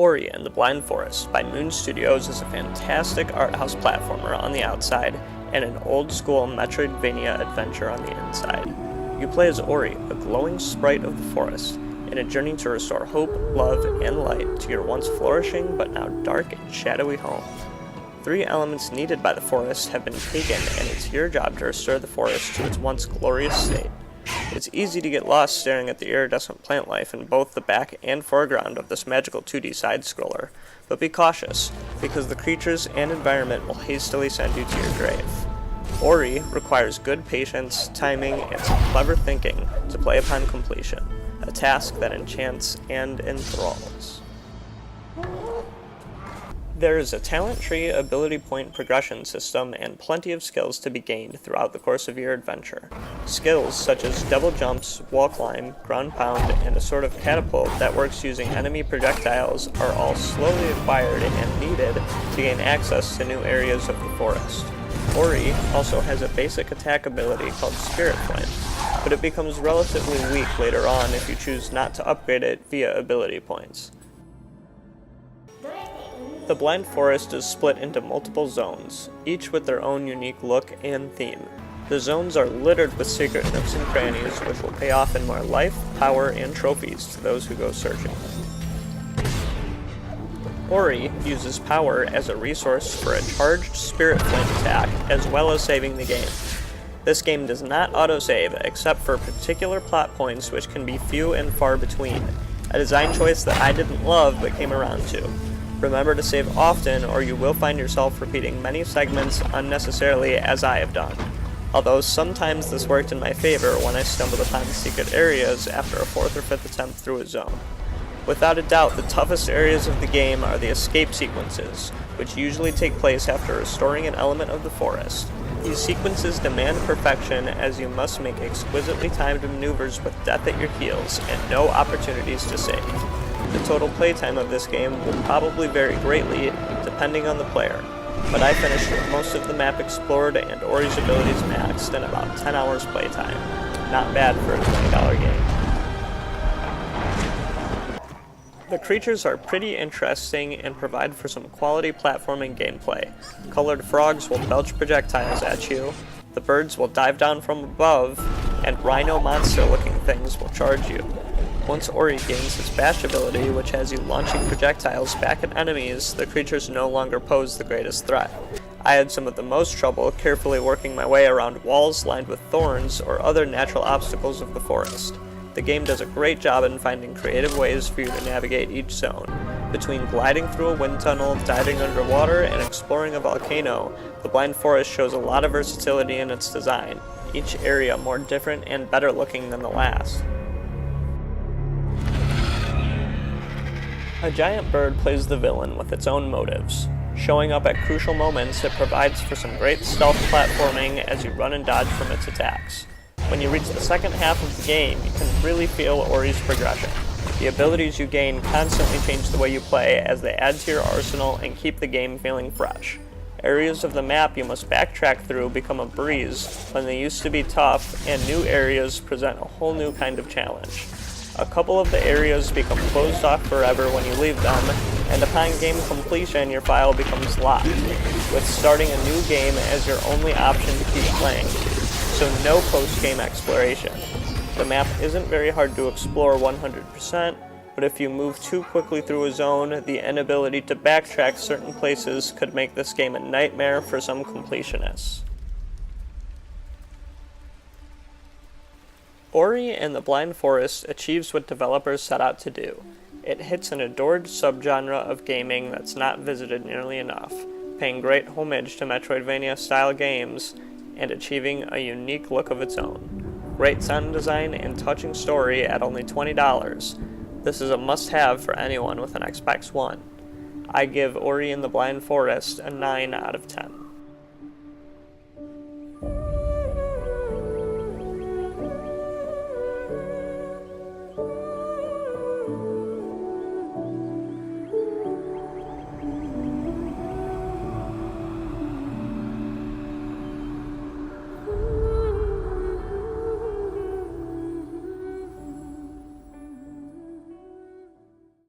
Ori and the Blind Forest by Moon Studios is a fantastic art house platformer on the outside and an old-school Metroidvania adventure on the inside. You play as Ori, a glowing sprite of the forest, in a journey to restore hope, love, and light to your once flourishing but now dark and shadowy home. 3 elements needed by the forest have been taken, and it's your job to restore the forest to its once glorious state. It's easy to get lost staring at the iridescent plant life in both the back and foreground of this magical 2D side-scroller, but be cautious, because the creatures and environment will hastily send you to your grave. Ori requires good patience, timing, and some clever thinking to play upon completion, a task that enchants and enthralls. There is a talent tree, ability point progression system, and plenty of skills to be gained throughout the course of your adventure. Skills such as double jumps, wall climb, ground pound, and a sort of catapult that works using enemy projectiles are all slowly acquired and needed to gain access to new areas of the forest. Ori also has a basic attack ability called Spirit Flame, but it becomes relatively weak later on if you choose not to upgrade it via ability points. The Blind Forest is split into multiple zones, each with their own unique look and theme. The zones are littered with secret nooks and crannies, which will pay off in more life, power, and trophies to those who go searching. Ori uses power as a resource for a charged Spirit Flame attack, as well as saving the game. This game does not autosave, except for particular plot points which can be few and far between, a design choice that I didn't love but came around to. Remember to save often, or you will find yourself repeating many segments unnecessarily, as I have done. Although sometimes this worked in my favor when I stumbled upon secret areas after a 4th or 5th attempt through a zone. Without a doubt, the toughest areas of the game are the escape sequences, which usually take place after restoring an element of the forest. These sequences demand perfection, as you must make exquisitely timed maneuvers with death at your heels and no opportunities to save. The total playtime of this game will probably vary greatly depending on the player, but I finished with most of the map explored and Ori's abilities maxed in about 10 hours playtime. Not bad for a $20 game. The creatures are pretty interesting and provide for some quality platforming gameplay. Colored frogs will belch projectiles at you, the birds will dive down from above, and rhino monster-looking things will charge you. Once Ori gains his bash ability, which has you launching projectiles back at enemies, the creatures no longer pose the greatest threat. I had some of the most trouble carefully working my way around walls lined with thorns or other natural obstacles of the forest. The game does a great job in finding creative ways for you to navigate each zone. Between gliding through a wind tunnel, diving underwater, and exploring a volcano, the Blind Forest shows a lot of versatility in its design, each area more different and better looking than the last. A giant bird plays the villain with its own motives. Showing up at crucial moments, it provides for some great stealth platforming as you run and dodge from its attacks. When you reach the second half of the game, you can really feel Ori's progression. The abilities you gain constantly change the way you play as they add to your arsenal and keep the game feeling fresh. Areas of the map you must backtrack through become a breeze when they used to be tough, and new areas present a whole new kind of challenge. A couple of the areas become closed off forever when you leave them, and upon game completion your file becomes locked, with starting a new game as your only option to keep playing, so no post-game exploration. The map isn't very hard to explore 100%, but if you move too quickly through a zone, the inability to backtrack certain places could make this game a nightmare for some completionists. Ori and the Blind Forest achieves what developers set out to do. It hits an adored subgenre of gaming that's not visited nearly enough, paying great homage to Metroidvania-style games and achieving a unique look of its own. Great sound design and touching story at only $20. This is a must-have for anyone with an Xbox One. I give Ori and the Blind Forest a 9 out of 10.